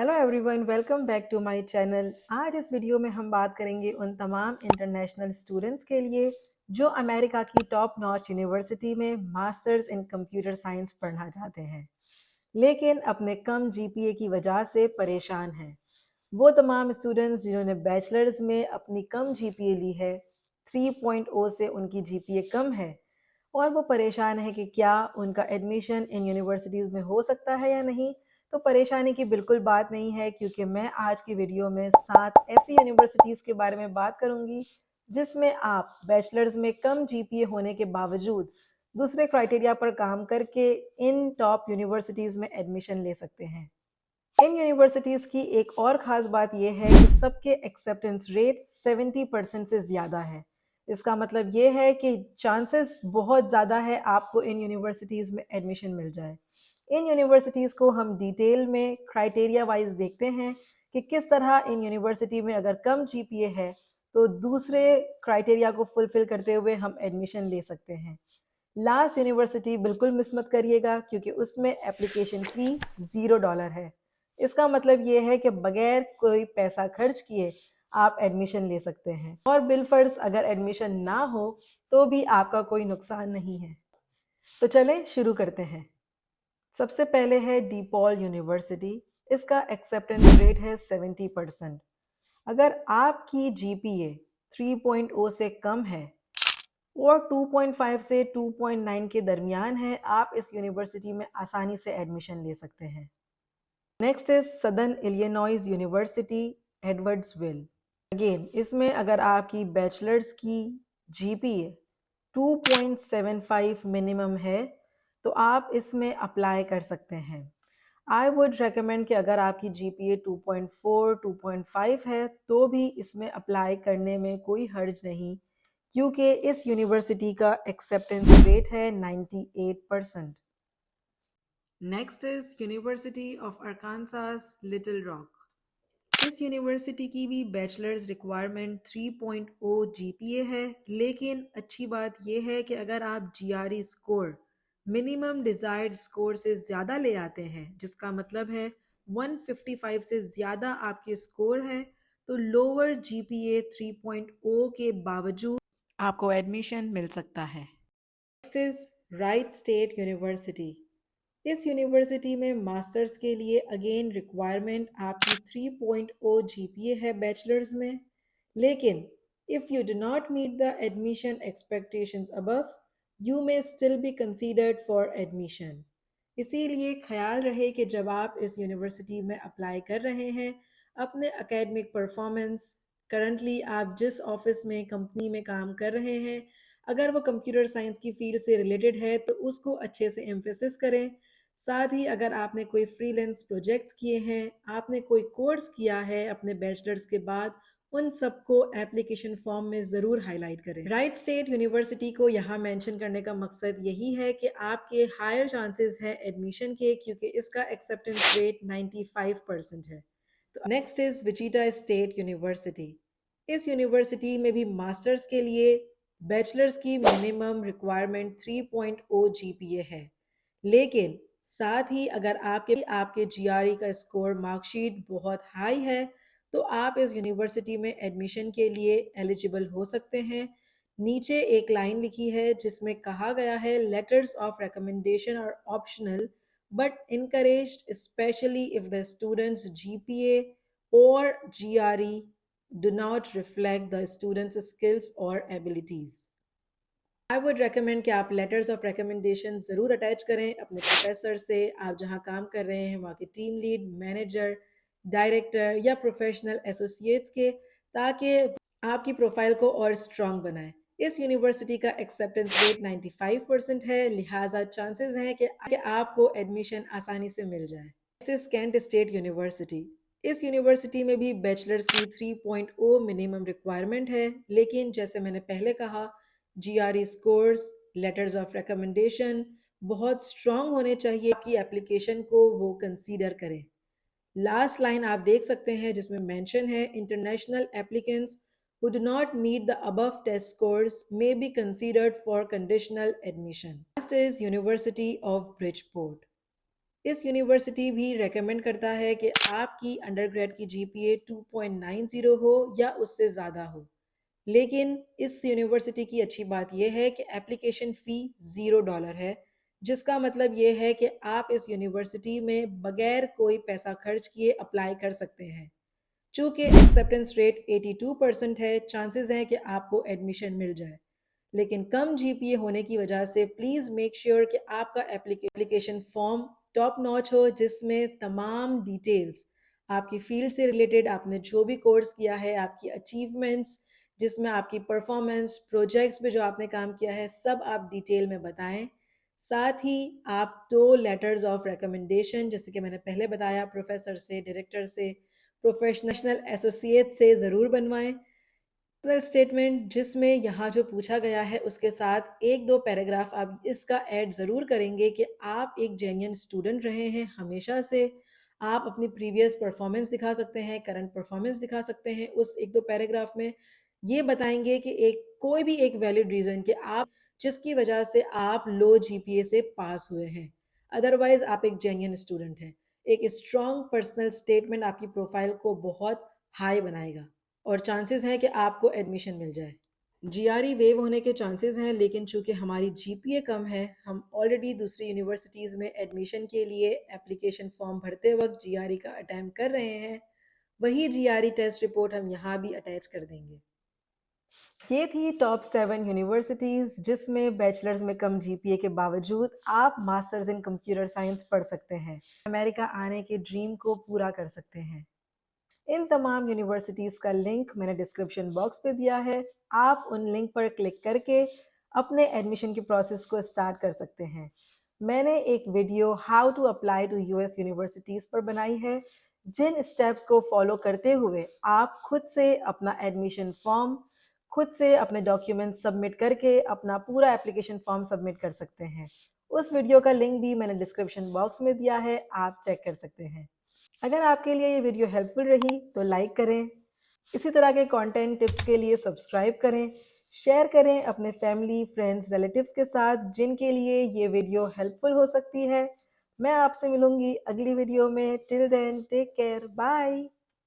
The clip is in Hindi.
Hello everyone, welcome back to my channel. आज इस वीडियो में हम बात करेंगे उन तमाम इंटरनेशनल स्टूडेंट्स के लिए जो अमेरिका की टॉप नॉच यूनिवर्सिटी में मास्टर्स इन कंप्यूटर साइंस पढ़ना चाहते हैं, लेकिन अपने कम जीपीए की वजह से परेशान हैं। वो तमाम स्टूडेंट्स जिन्होंने बैचलर्स में अपनी कम जीपीए ली है, 3.0 से उनकी जीपीए कम है, और वो परेशान है कि क्या उनका एडमिशन इन यूनिवर्सिटीज़ में हो सकता है या नहीं। तो परेशानी की बिल्कुल बात नहीं है, क्योंकि मैं आज की वीडियो में 7 ऐसी यूनिवर्सिटीज़ के बारे में बात करूंगी जिसमें आप बैचलर्स में कम जीपीए होने के बावजूद दूसरे क्राइटेरिया पर काम करके इन टॉप यूनिवर्सिटीज़ में एडमिशन ले सकते हैं। इन यूनिवर्सिटीज़ की एक और ख़ास बात यह है कि सबके एक्सेप्टेंस रेट 70% से ज़्यादा है। इसका मतलब ये है कि चांसेस बहुत ज़्यादा है आपको इन यूनिवर्सिटीज़ में एडमिशन मिल जाए। इन यूनिवर्सिटीज़ को हम डिटेल में क्राइटेरिया वाइज देखते हैं कि किस तरह इन यूनिवर्सिटी में अगर कम जीपीए है तो दूसरे क्राइटेरिया को फुलफिल करते हुए हम एडमिशन ले सकते हैं। लास्ट यूनिवर्सिटी बिल्कुल मिस मत करिएगा, क्योंकि उसमें एप्लीकेशन फ़ी $0 है। इसका मतलब ये है कि बगैर कोई पैसा खर्च किए आप एडमिशन ले सकते हैं, और बिलफर्ज अगर एडमिशन ना हो तो भी आपका कोई नुकसान नहीं है। तो चलें शुरू करते हैं। सबसे पहले है डीपॉल यूनिवर्सिटी। इसका एक्सेप्टेंस रेट है 70%। अगर आपकी जीपीए 3.0 से कम है और 2.5 से 2.9 के दरमियान है, आप इस यूनिवर्सिटी में आसानी से एडमिशन ले सकते हैं। Next is Southern Illinois University, Edwardsville. Again इसमें अगर आपकी बैचलर्स की जीपीए 2.75 मिनिमम है तो आप इसमें अप्लाई कर सकते हैं। आई वुड रेकमेंड कि अगर आपकी जीपीए 2.4 2.5 है तो भी इसमें अप्लाई करने में कोई हर्ज नहीं, क्योंकि इस यूनिवर्सिटी का एक्सेप्टेंस रेट है 98%। Next is university of अरकानसास, little rock. इस यूनिवर्सिटी की भी बैचलर्स रिक्वायरमेंट 3.0 जीपीए है, लेकिन अच्छी बात यह है कि अगर आप GRE score minimum desired score से ज़्यादा ले आते हैं, जिसका मतलब है 155 से ज़्यादा आपके स्कोर है, तो लोअर जीपीए 3.0 के बावजूद आपको एडमिशन मिल सकता है। Next is right state university. इस यूनिवर्सिटी में मास्टर्स के लिए अगेन रिक्वायरमेंट आपकी 3.0 जीपीए है बैचलर्स में, लेकिन if you do not meet the admission expectations above, you may still be considered for admission. इसीलिए ख्याल रहे कि जब आप इस यूनिवर्सिटी में अप्लाई कर रहे हैं, अपने एकेडमिक परफॉर्मेंस, करंटली आप जिस ऑफिस में कंपनी में काम कर रहे हैं, अगर वो कंप्यूटर साइंस की फील्ड से रिलेटेड है तो उसको अच्छे से एम्फेसिस करें। साथ ही अगर आपने कोई फ्रीलांस प्रोजेक्ट्स किए हैं, आपने कोई कोर्स किया है अपने बैचलर्स के बाद, उन सबको एप्लीकेशन फॉर्म में ज़रूर हाईलाइट करें। राइट स्टेट यूनिवर्सिटी को यहाँ मेंशन करने का मकसद यही है कि आपके हायर चांसेस हैं एडमिशन के, क्योंकि इसका एक्सेप्टेंस रेट 95% है। तो next is Wichita state university. इस यूनिवर्सिटी में भी मास्टर्स के लिए बैचलर्स की मिनिमम रिक्वायरमेंट 3.0 जीपीए है, लेकिन साथ ही अगर आपके जीआरई का स्कोर मार्कशीट बहुत हाई है तो आप इस यूनिवर्सिटी में एडमिशन के लिए एलिजिबल हो सकते हैं। नीचे एक लाइन लिखी है जिसमें कहा गया है letters of recommendation are optional but encouraged, especially if the student's GPA or GRE do not reflect the student's skills or abilities. I would recommend कि आप लेटर्स ऑफ रिकमेंडेशन ज़रूर अटैच करें अपने प्रोफेसर से, आप जहां काम कर रहे हैं वहाँ के टीम लीड, मैनेजर, डायरेक्टर या प्रोफेशनल एसोसिएट्स के, ताकि आपकी प्रोफाइल को और स्ट्रॉन्ग बनाएं। इस यूनिवर्सिटी का एक्सेप्टेंस रेट 95% है, लिहाजा चांसेस हैं कि आपको एडमिशन आसानी से मिल जाए। Next is Kent state university. इस यूनिवर्सिटी में भी बैचलर्स की 3.0 मिनिमम रिक्वायरमेंट है, लेकिन जैसे मैंने पहले कहा, GRE scores, letters of recommendation बहुत स्ट्रांग होने चाहिए, आपकी एप्लीकेशन को वो कंसीडर करें। लास्ट लाइन आप देख सकते हैं जिसमें मेंशन है international applicants who do not meet the above test scores may be considered for conditional admission. Last is University of Bridgeport. इस यूनिवर्सिटी भी रेकमेंड करता है कि आपकी अंडरग्रेड की जीपीए 2.90 हो या उससे ज़्यादा हो। लेकिन इस यूनिवर्सिटी की अच्छी बात यह है कि एप्लीकेशन फ़ी $0 है, जिसका मतलब ये है कि आप इस यूनिवर्सिटी में बगैर कोई पैसा खर्च किए अप्लाई कर सकते हैं। चूँकि एक्सेप्टेंस रेट 82% है, चांसेस हैं कि आपको एडमिशन मिल जाए। लेकिन कम जीपीए होने की वजह से प्लीज़ मेक श्योर कि आपका एप्लीकेशन फॉर्म टॉप नॉच हो, जिसमें तमाम डिटेल्स आपकी फील्ड से रिलेटेड, आपने जो भी कोर्स किया है, आपकी अचीवमेंट्स, जिसमें आपकी परफॉर्मेंस, प्रोजेक्ट्स पे जो आपने काम किया है, सब आप डिटेल में बताएं। साथ ही आप 2 लेटर्स ऑफ रिकमेंडेशन, जैसे कि मैंने पहले बताया, प्रोफेसर से, डायरेक्टर से, प्रोफेशनल एसोसिएट से ज़रूर बनवाएं। स्टेटमेंट जिसमें यहाँ जो पूछा गया है उसके साथ एक दो पैराग्राफ आप इसका ऐड ज़रूर करेंगे कि आप एक जेन्युइन स्टूडेंट रहे हैं हमेशा से। आप अपनी प्रीवियस परफॉर्मेंस दिखा सकते हैं, करंट परफॉर्मेंस दिखा सकते हैं। उस एक दो पैराग्राफ में ये बताएंगे कि एक कोई भी एक वैलिड रीज़न कि आप जिसकी वजह से आप लो जीपीए से पास हुए हैं, अदरवाइज आप एक जेन्युइन स्टूडेंट हैं। एक स्ट्रॉन्ग पर्सनल स्टेटमेंट आपकी प्रोफाइल को बहुत हाई बनाएगा और चांसेस हैं कि आपको एडमिशन मिल जाए। जीआरई वेव होने के चांसेस हैं, लेकिन चूंकि हमारी जीपीए कम है, हम ऑलरेडी दूसरी यूनिवर्सिटीज़ में एडमिशन के लिए एप्लीकेशन फॉर्म भरते वक्त जीआरई का अटैम्प्ट कर रहे हैं। वही जीआरई टेस्ट रिपोर्ट हम यहाँ भी अटैच कर देंगे। ये थी टॉप 7 यूनिवर्सिटीज़ जिसमें बैचलर्स में कम जीपीए के बावजूद आप मास्टर्स इन कंप्यूटर साइंस पढ़ सकते हैं, अमेरिका आने के ड्रीम को पूरा कर सकते हैं। इन तमाम यूनिवर्सिटीज़ का लिंक मैंने डिस्क्रिप्शन बॉक्स पे दिया है। आप उन लिंक पर क्लिक करके अपने एडमिशन की प्रोसेस को स्टार्ट कर सकते हैं। मैंने एक video how to apply to US universities पर बनाई है, जिन स्टेप्स को फॉलो करते हुए आप खुद से अपना एडमिशन फॉर्म, खुद से अपने डॉक्यूमेंट सबमिट करके अपना पूरा एप्लीकेशन फॉर्म सबमिट कर सकते हैं। उस वीडियो का लिंक भी मैंने डिस्क्रिप्शन बॉक्स में दिया है, आप चेक कर सकते हैं। अगर आपके लिए ये वीडियो हेल्पफुल रही तो लाइक करें, इसी तरह के कंटेंट टिप्स के लिए सब्सक्राइब करें, शेयर करें अपने फैमिली, फ्रेंड्स, रिलेटिव्स के साथ जिनके लिए ये वीडियो हेल्पफुल हो सकती है। मैं आपसे मिलूंगी अगली वीडियो में। Till then take care, bye.